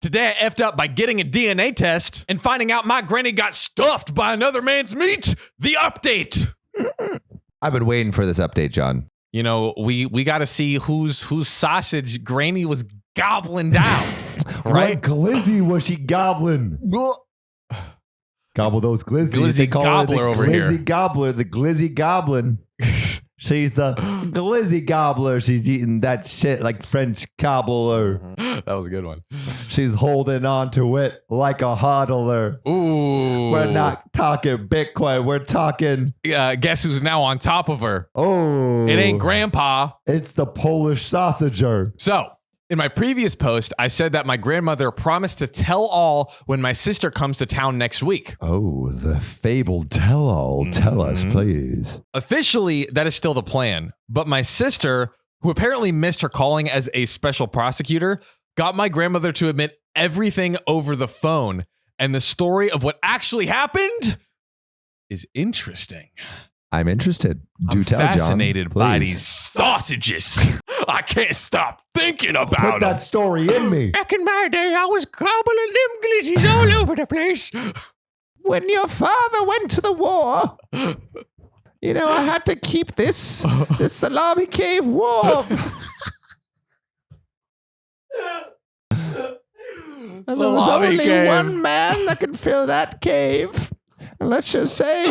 Today I effed up by getting a DNA test and finding out my granny got stuffed by another man's meat. The update. I've been waiting for this update, John. You know, we got to see whose sausage granny was gobbling down. Right? What glizzy was she gobbling? Gobble those glizzies. Glizzy They call gobbler her the over glizzy here. Gobbler, the glizzy goblin. She's the glizzy gobbler. She's eating that shit like French cobbler. That was a good one. She's holding on to it like a hodler. Ooh. We're not talking Bitcoin. We're talking. Guess who's now on top of her? Oh. It ain't Grandpa. It's the Polish sausager. So, in my previous post, I said that my grandmother promised to tell all when my sister comes to town next week. Oh, the fabled tell-all. Tell us, please. Officially, that is still the plan. But my sister, who apparently missed her calling as a special prosecutor, got my grandmother to admit everything over the phone. And the story of what actually happened is interesting. I'm interested. Do tell, John. Fascinated by please. these sausages. I can't stop thinking about Put them. that story in me. Back in my day, I was gobbling them glitches all over the place. When your father went to the war, you know, I had to keep this salami cave warm. And there was Salami only cave. one man that could fill that cave. And let's just say,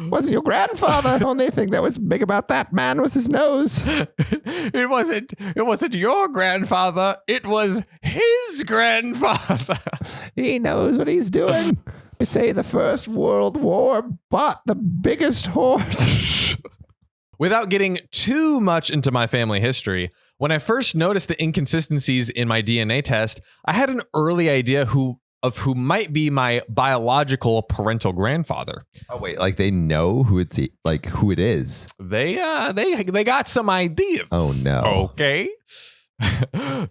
wasn't your grandfather. The only thing that was big about that man was his nose. It wasn't your grandfather. It was his grandfather. He knows what he's doing. They say the First World War bought the biggest horse. Without getting too much into my family history, when I first noticed the inconsistencies in my DNA test, I had an early idea of who might be my biological parental grandfather. Oh wait, like they know who who it is. They got some ideas. Oh no. Okay.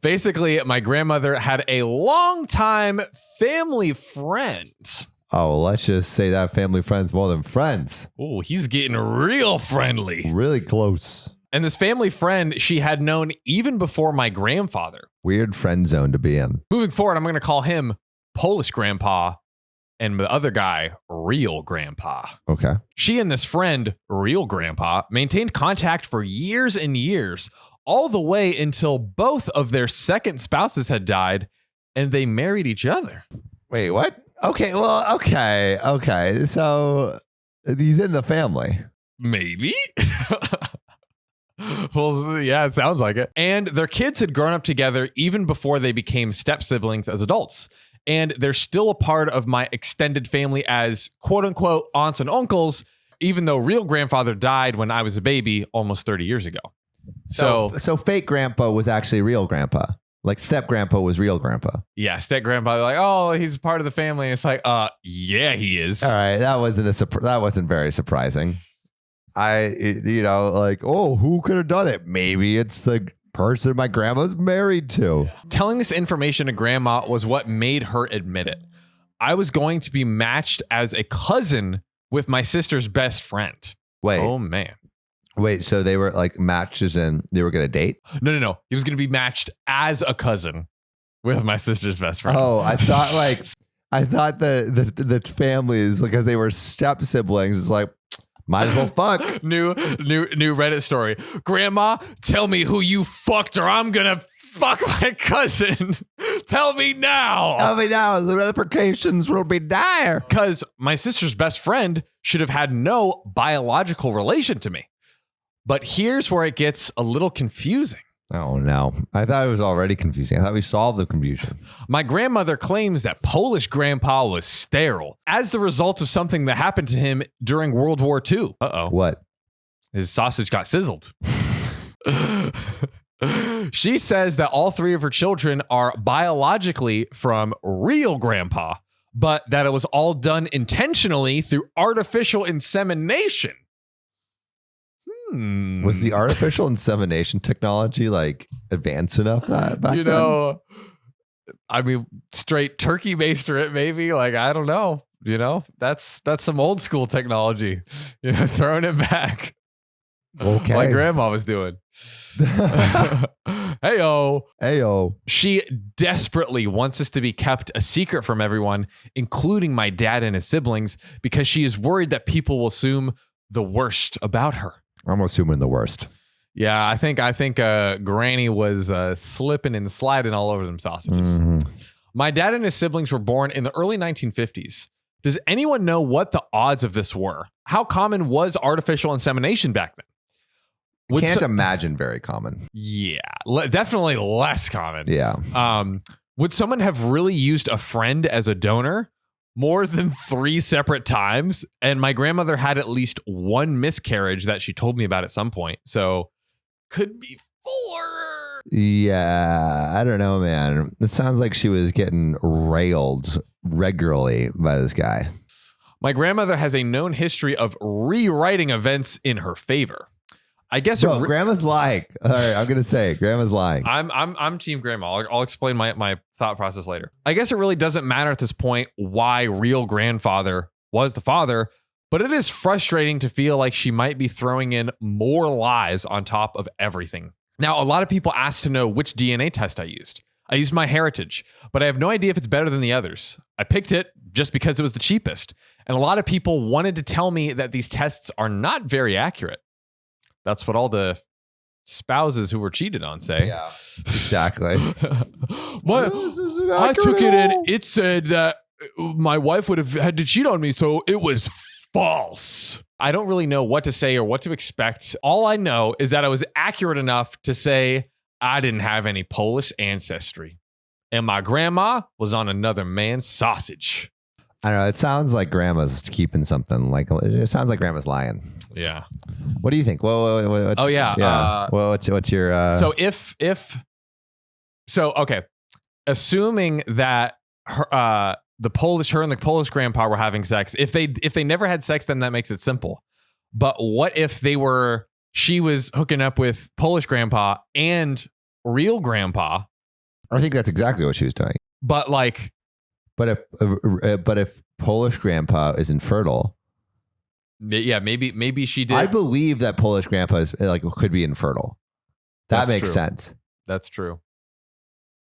Basically, my grandmother had a longtime family friend. Oh, let's just say that family friend's more than friends. Oh, he's getting real friendly. Really close. And this family friend she had known even before my grandfather. Weird friend zone to be in. Moving forward, I'm going to call him Polish Grandpa and the other guy, Real Grandpa. Okay. She and this friend, Real Grandpa, maintained contact for years and years, all the way until both of their second spouses had died and they married each other. Wait, what? Okay, well, okay. So he's in the family. Maybe. Well, yeah, it sounds like it. And their kids had grown up together even before they became step siblings as adults. And they're still a part of my extended family as quote unquote aunts and uncles, even though real grandfather died when I was a baby almost 30 years ago. So fake grandpa was actually real grandpa. Like step grandpa was real grandpa. yeah, step grandpa, like, oh, he's part of the family. And it's like, yeah, he is. All right, that wasn't very surprising. Who could have done it? Maybe it's the person my grandma's married to. Telling this information to grandma was what made her admit it. I was going to be matched as a cousin with my sister's best friend. Wait. Oh, man. Wait, so they were like matches and they were going to date? No. He was going to be matched as a cousin with my sister's best friend. Oh, I thought the families, because they were step siblings, it's like, might as well fuck. New Reddit story. Grandma, tell me who you fucked or I'm going to fuck my cousin. Tell me now. Tell me now. The repercussions will be dire. Because my sister's best friend should have had no biological relation to me. But here's where it gets a little confusing. Oh, no. I thought it was already confusing. I thought we solved the confusion. My grandmother claims that Polish grandpa was sterile as the result of something that happened to him during World War II. Uh-oh. What? His sausage got sizzled. She says that all three of her children are biologically from real grandpa, but that it was all done intentionally through artificial insemination. Was the artificial insemination technology like advanced enough back then? I mean, straight turkey baster it maybe. Like, I don't know. That's some old school technology. Throwing it back. Okay. Like grandma was doing. Ayo. She desperately wants this to be kept a secret from everyone, including my dad and his siblings, because she is worried that people will assume the worst about her. I'm assuming the worst. Yeah, I think Granny was slipping and sliding all over them sausages. My dad and his siblings were born in the early 1950s. Does anyone know what the odds of this were? How common was artificial insemination back then? Can't imagine very common. Yeah, definitely less common. Yeah. Would someone have really used a friend as a donor more than 3 separate times? And my grandmother had at least 1 miscarriage that she told me about at some point. So could be 4. Yeah, I don't know, man. It sounds like she was getting railed regularly by this guy. My grandmother has a known history of rewriting events in her favor. I guess grandma's lying. All right, I'm gonna say grandma's lying. I'm team grandma. I'll explain my thought process later. I guess it really doesn't matter at this point why real grandfather was the father, but it is frustrating to feel like she might be throwing in more lies on top of everything. Now, a lot of people ask to know which DNA test I used. I used MyHeritage, but I have no idea if it's better than the others. I picked it just because it was the cheapest. And a lot of people wanted to tell me that these tests are not very accurate. That's what all the spouses who were cheated on say. Yeah, exactly. I took it and it said that my wife would have had to cheat on me, so it was false. I don't really know what to say or what to expect. All I know is that I was accurate enough to say I didn't have any Polish ancestry. And my grandma was on another man's sausage. I don't know. It sounds like grandma's keeping something. Like it sounds like grandma's lying. Yeah. What do you think? What's your? So okay, assuming that her and the Polish grandpa were having sex. If they never had sex, then that makes it simple. But what if she was hooking up with Polish grandpa and real grandpa? I think that's exactly what she was doing. But if Polish grandpa is infertile, yeah, maybe she did. I believe that Polish grandpa is could be infertile. That makes sense. That's true.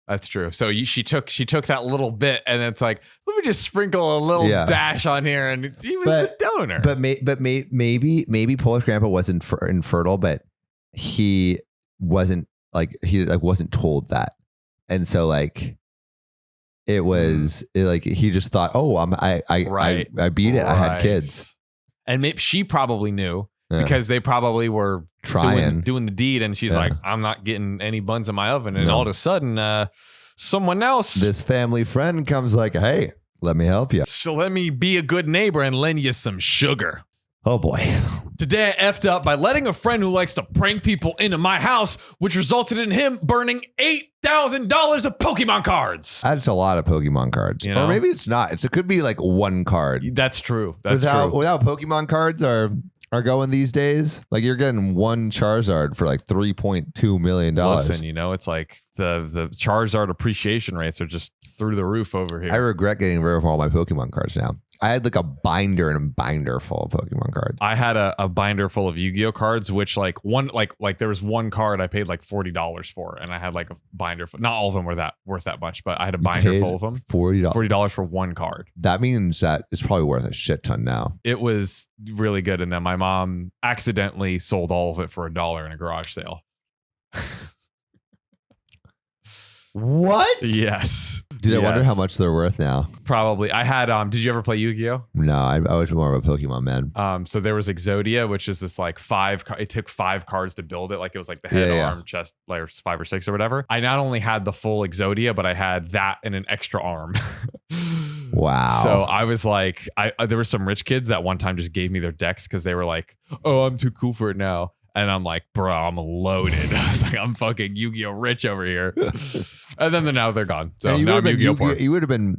That's true. So she took that little bit, and it's like, let me just sprinkle a little dash on here, and he was the donor. But maybe Polish grandpa wasn't infertile, but he wasn't wasn't told that, and so it was he just thought, oh, I beat it. I had kids, and maybe she probably knew. Because they probably were doing the deed, and she's like, I'm not getting any buns in my oven. And all of a sudden, someone else, this family friend comes like, hey, let me help you. So let me be a good neighbor and lend you some sugar. Oh boy. Today I effed up by letting a friend who likes to prank people into my house, which resulted in him burning $8,000 of Pokemon cards. That's a lot of Pokemon cards. Or maybe it's not. It could be like one card. That's true. Without Pokemon cards are going these days, you're getting one Charizard for $3.2 million. Listen, it's like the Charizard appreciation rates are just through the roof over here. I regret getting rid of all my Pokemon cards now. I had a binder and a binder full of Pokemon cards. I had a binder full of Yu-Gi-Oh cards, which there was one card I paid $40 for, and I had a binder full. Not all of them were worth that much, but I had a binder full of them. $40 for one card. That means that it's probably worth a shit ton now. It was really good, and then my mom accidentally sold all of it for $1 in a garage sale. What? Yes. I wonder how much they're worth now? Probably. I had, did you ever play Yu-Gi-Oh? No, I was more of a Pokemon man. So there was Exodia, which is this it took 5 cards to build it. It was the head, arm, chest, 5 or 6 or whatever. I not only had the full Exodia, but I had that and an extra arm. Wow. So I was there were some rich kids that one time just gave me their decks because they were like, oh, I'm too cool for it now. And I'm like, bro, I'm loaded. I was like, I'm fucking Yu-Gi-Oh rich over here. And then now they're gone. So now I'm Yu-Gi-Oh poor. You would have been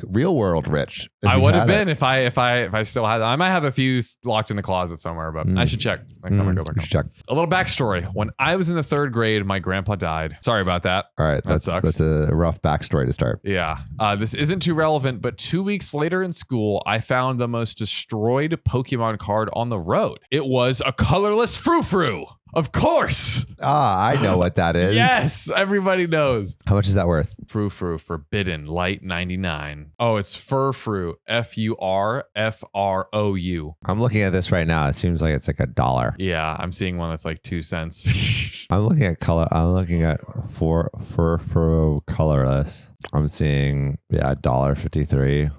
real world rich. I would have been if I still had them. I might have a few locked in the closet somewhere, but I should check next time I go back home. Check. A little backstory. When I was in the 3rd grade, my grandpa died. Sorry about that. All right. That sucks. That's a rough backstory to start. Yeah. This isn't too relevant, but 2 weeks later in school, I found the most destroyed Pokemon card on the road. It was a colorless Frou-Frou. Of course. I know what that is. Yes, everybody knows. How much is that worth? Frou Forbidden Light 99. Oh, it's Frou. FURFROU. I'm looking at this right now. It seems like it's like $1. Yeah, I'm seeing one that's like 2 cents. I'm looking at color. I'm looking at for colorless. I'm seeing $1.53.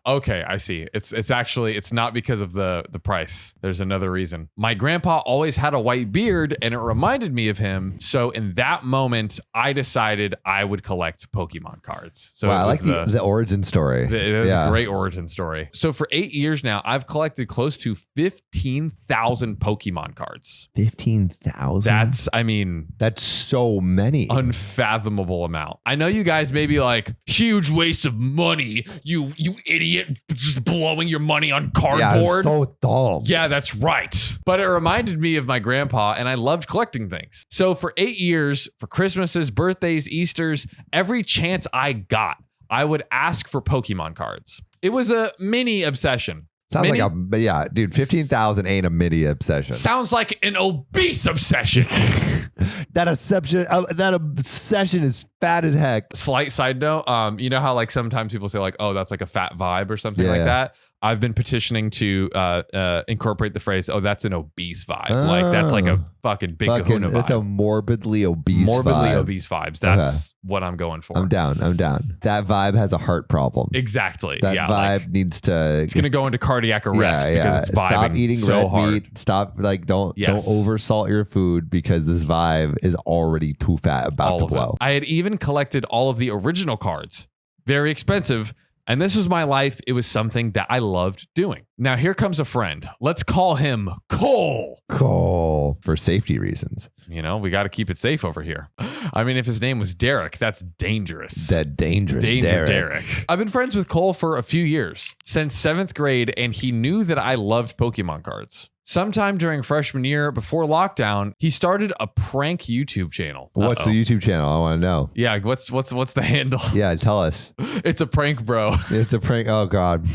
Okay, I see. It's actually not because of the price. There's another reason. My grandpa always had a white beard and it reminded me of him. So in that moment, I decided I would collect Pokemon cards. So wow, I like the origin story. It was a great origin story. So for 8 years now, I've collected close to 15,000 Pokemon cards. 15,000? That's so many. Unfathomable amount. I know you guys may be like, huge waste of money. You idiot, just blowing your money on cardboard. Yeah, so dumb. Yeah, that's right. But it reminded me of my grandpa, and I loved collecting things. So for 8 years, for Christmases, birthdays, Easters, every chance I got, I would ask for Pokemon cards. It was a mini obsession. Sounds like dude, 15,000 ain't a mini obsession. Sounds like an obese obsession. That obsession is fat as heck. Slight side note, you know how like sometimes people say like, oh, that's like a fat vibe or something like that? I've been petitioning to incorporate the phrase, oh, that's an obese vibe. Like that's like a fucking big kahuna vibe. It's a morbidly obese vibes. That's what I'm going for. I'm down. That vibe has a heart problem. Exactly. That vibe needs to... It's going to go into cardiac arrest because it's vibing Stop eating so red hard. meat. Stop, don't oversalt your food because this vibe is already too fat about to blow. I had even collected all of the original cards. Very expensive. And this was my life. It was something that I loved doing. Now, here comes a friend. Let's call him Cole. Cole. For safety reasons. You know, we got to keep it safe over here. I mean, if his name was Derek, that's dangerous. Dangerous Derek. I've been friends with Cole for a few years, since 7th grade, and he knew that I loved Pokemon cards. Sometime during freshman year, before lockdown, he started a prank YouTube channel. What's the YouTube channel? I want to know. Yeah, what's the handle? Yeah, tell us. It's a prank, bro. It's a prank. Oh, God.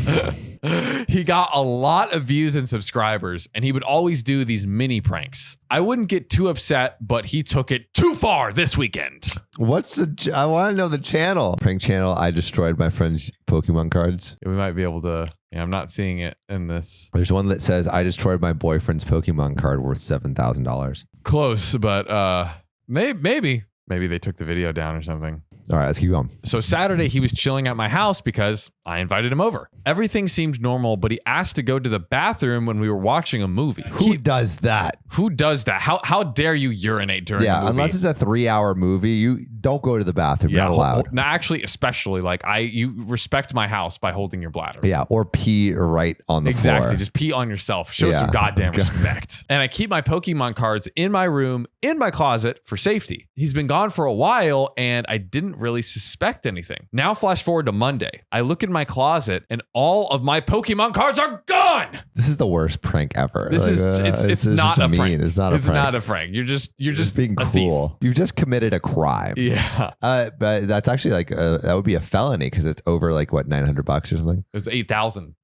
He got a lot of views and subscribers, and he would always do these mini pranks. I wouldn't get too upset, but he took it too far this weekend. I want to know the channel. Prank channel. I destroyed my friend's Pokemon cards. We might be able to. Yeah, I'm not seeing it in this. There's one that says, I destroyed my boyfriend's Pokemon card worth $7,000. Close, but maybe they took the video down or something. All right, let's keep going. So Saturday, he was chilling at my house because I invited him over. Everything seemed normal, but he asked to go to the bathroom when we were watching a movie. Who does that? Who does that? How dare you urinate during a movie? Unless it's a 3-hour movie, you don't go to the bathroom. You're not allowed. No, actually, especially you respect my house by holding your bladder. Yeah, or pee right on the floor. Exactly, just pee on yourself. Show some goddamn respect. And I keep my Pokemon cards in my room, in my closet for safety. He's been gone for a while, and I didn't really suspect anything. Now flash forward to Monday. I look in my closet and all of my Pokemon cards are gone. This is the worst prank ever. It's not a prank. It's not a prank. It's not a prank. You're just being cool. Thief. You've just committed a crime. Yeah. But that's actually that would be a felony because it's over $900 or something. It's $8,000.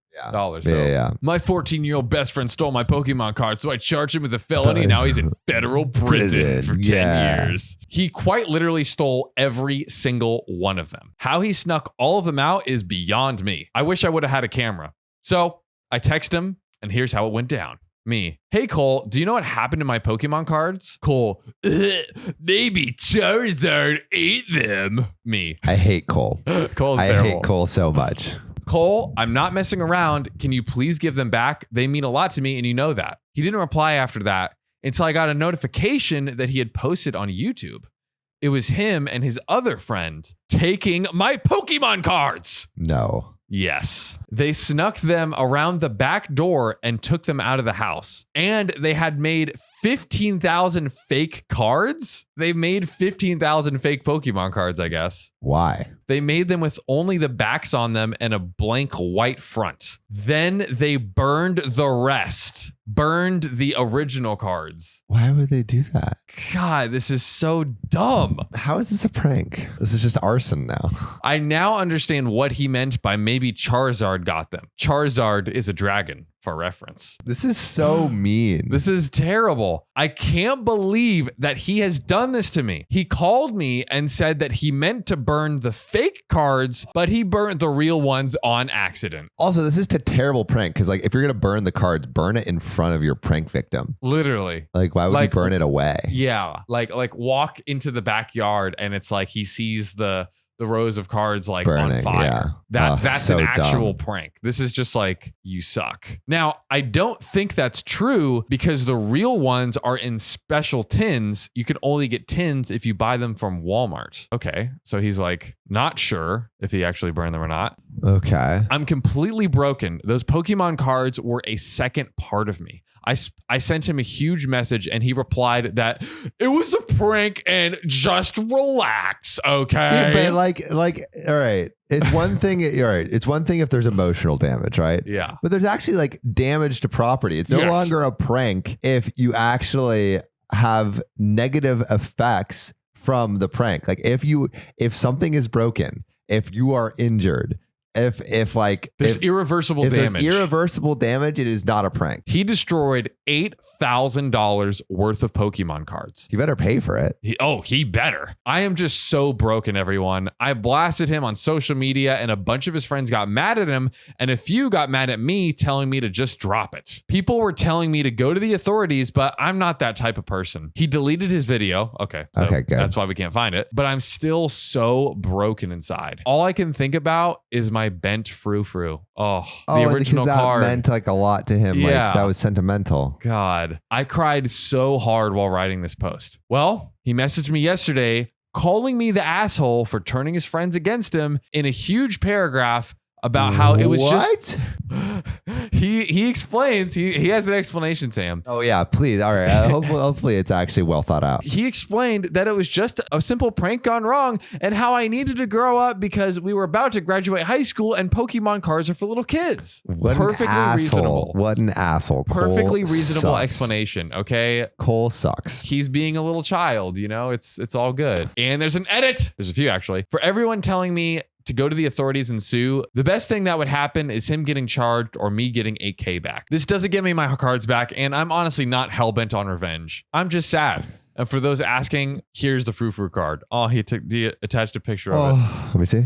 So. Yeah. My 14-year-old best friend stole my Pokemon card, so I charged him with a felony. Now he's in federal prison for 10 years. He quite literally stole every single one of them. How he snuck all of them out is beyond me. I wish I would have had a camera. So I text him, and here's how it went down. Me. Hey, Cole, do you know what happened to my Pokemon cards? Cole. Maybe Charizard ate them. Me. I hate Cole. Cole's terrible. I hate Cole so much. Cole, I'm not messing around. Can you please give them back? They mean a lot to me, and you know that. He didn't reply after that until I got a notification that he had posted on YouTube. It was him and his other friend taking my Pokemon cards. No. Yes. They snuck them around the back door and took them out of the house. And they had made 15,000 fake cards. They made 15,000 fake Pokemon cards, I guess. Why? They made them with only the backs on them and a blank white front. Then they burned the rest. Burned the original cards. Why would they do that? God, this is so dumb. How is this a prank? This is just arson now. I now understand what he meant by maybe Charizard Charizard got them. Charizard is a dragon, for reference. This is so mean. This is terrible. I can't believe that he has done this to me. He called me and said that he meant to burn the fake cards, but he burned the real ones on accident. Also, this is a terrible prank because, like, if you're gonna burn the cards, burn it in front of your prank victim. Literally. Like, why would you burn it away? Yeah, like walk into the backyard and it's like he sees the rows of cards like burning, on fire. Yeah. That's so an actual prank. This is just like, you suck. Now, I don't think that's true because the real ones are in special tins. You can only get tins if you buy them from Walmart. Okay, so he's like not sure if he actually burned them or not. Okay. I'm completely broken. Those Pokemon cards were a second part of me. I sent him a huge message and he replied that it was a prank and just relax, okay? Dude, but like, all right. It's one thing. All right. It's one thing if there's emotional damage, right? Yeah. But there's actually like damage to property. It's no longer a prank if you actually have negative effects from the prank. Like if something is broken, if you are injured, if there's irreversible damage. There's irreversible damage, it is not a prank. He destroyed $8,000 worth of Pokemon cards. You better pay for it. He better. I am just so broken, everyone. I blasted him on social media and a bunch of his friends got mad at him and a few got mad at me telling me to just drop it. People were telling me to go to the authorities, but I'm not that type of person. He deleted his video. Okay, good. That's why we can't find it. But I'm still so broken inside. All I can think about is my bent frou-frou. The original that card meant like a lot to him. Yeah. Like that was sentimental. God, I cried so hard while writing this post. Well, he messaged me yesterday calling me the asshole for turning his friends against him in a huge paragraph about how it was just he explains he has an explanation, Sam. Oh yeah, please. All right. Hopefully it's actually well thought out. He explained that it was just a simple prank gone wrong and how I needed to grow up because we were about to graduate high school and Pokemon cards are for little kids. Reasonable. What an asshole. Perfectly reasonable explanation. Okay. Cole sucks. He's being a little child, it's all good. And there's an edit. There's a few actually. For everyone telling me to go to the authorities and sue, the best thing that would happen is him getting charged or me getting $8,000 back. This doesn't get me my cards back, and I'm honestly not hell-bent on revenge. I'm just sad. And for those asking, here's the frou-frou card. He attached a picture of it. Let me see.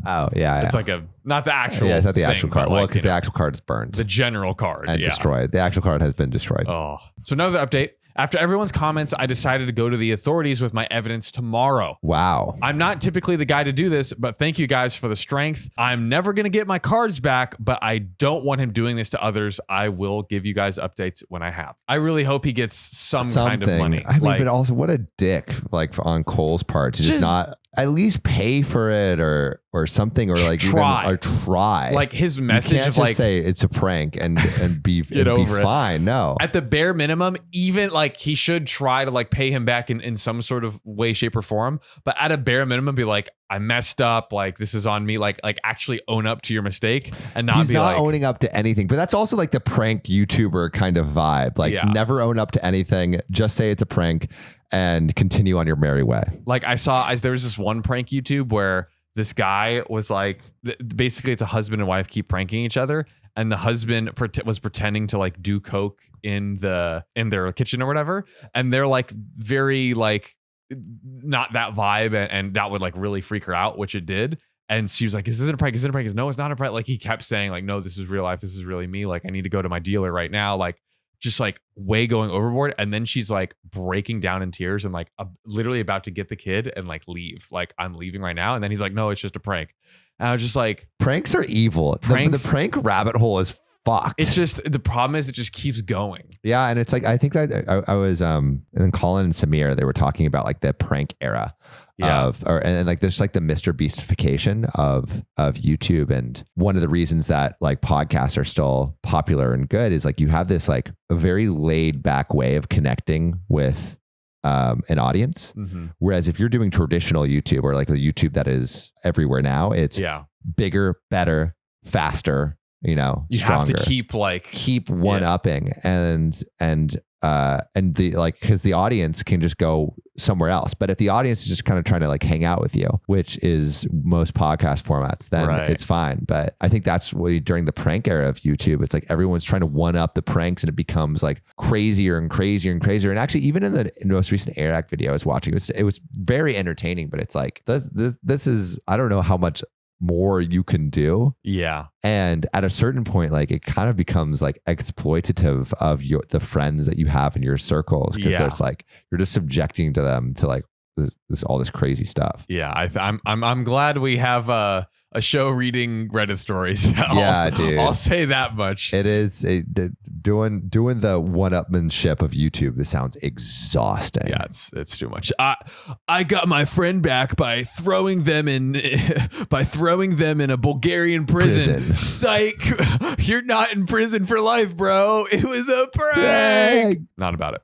Oh, yeah. It's like not the actual it's not the thing, actual card. Well, because the actual card is burned. The general card. And destroyed. The actual card has been destroyed. So another update. After everyone's comments, I decided to go to the authorities with my evidence tomorrow. Wow. I'm not typically the guy to do this, but thank you guys for the strength. I'm never going to get my cards back, but I don't want him doing this to others. I will give you guys updates when I have. I really hope he gets something kind of money. I mean, but also what a dick, like on Cole's part to just not at least pay for it or something, or like try. Like his message, you can't just say it's a prank and be fine. No, at the bare minimum, even like he should try to like pay him back in some sort of way, shape, or form. But at a bare minimum, be like, I messed up. Like this is on me. Like actually own up to your mistake and not He's not owning up to anything. But that's also like the prank YouTuber kind of vibe. Like never own up to anything. Just say it's a prank and continue on your merry way. Like there was this one prank YouTube where this guy was like, basically it's a husband and wife keep pranking each other. And the husband was pretending to like do coke in their kitchen or whatever. And they're like very like not that vibe. And that would like really freak her out, which it did. And she was like, is this a prank? Is it a prank? No, it's not a prank. Like he kept saying like, no, this is real life. This is really me. Like I need to go to my dealer right now. Like just like way going overboard. And then she's like breaking down in tears and like literally about to get the kid and like leave. Like I'm leaving right now. And then he's like, no, it's just a prank. And I was just like, pranks are evil. The prank rabbit hole is fucked. It's just, the problem is it just keeps going. Yeah. And it's like, I think that I was, and then Colin and Samir, they were talking about like the prank era. And like there's like the Mr. Beastification of YouTube. And one of the reasons that like podcasts are still popular and good is like you have this like a very laid back way of connecting with an audience. Mm-hmm. Whereas if you're doing traditional YouTube or like a YouTube that is everywhere now, it's bigger, better, faster, you know, You stronger. have to keep one upping and the like, because the audience can just go somewhere else. But if the audience is just kind of trying to like hang out with you, which is most podcast formats, then it's fine. But I think that's what during the prank era of YouTube, it's like everyone's trying to one up the pranks, and it becomes like crazier and crazier and crazier. And actually, even in the most recent Air Act video I was watching, it was very entertaining. But it's like this is, I don't know how much more you can do. Yeah. And at a certain point, like it kind of becomes like exploitative of the friends that you have in your circles, because there's like, you're just subjecting to them to like all this crazy stuff. Yeah. I'm glad we have a show reading Reddit stories. Dude. I'll say that much. It is doing the one-upmanship of YouTube. This sounds exhausting. Yeah, it's too much. I got my friend back by throwing them in a Bulgarian prison. Psych! You're not in prison for life, bro. It was a prank. Not about it.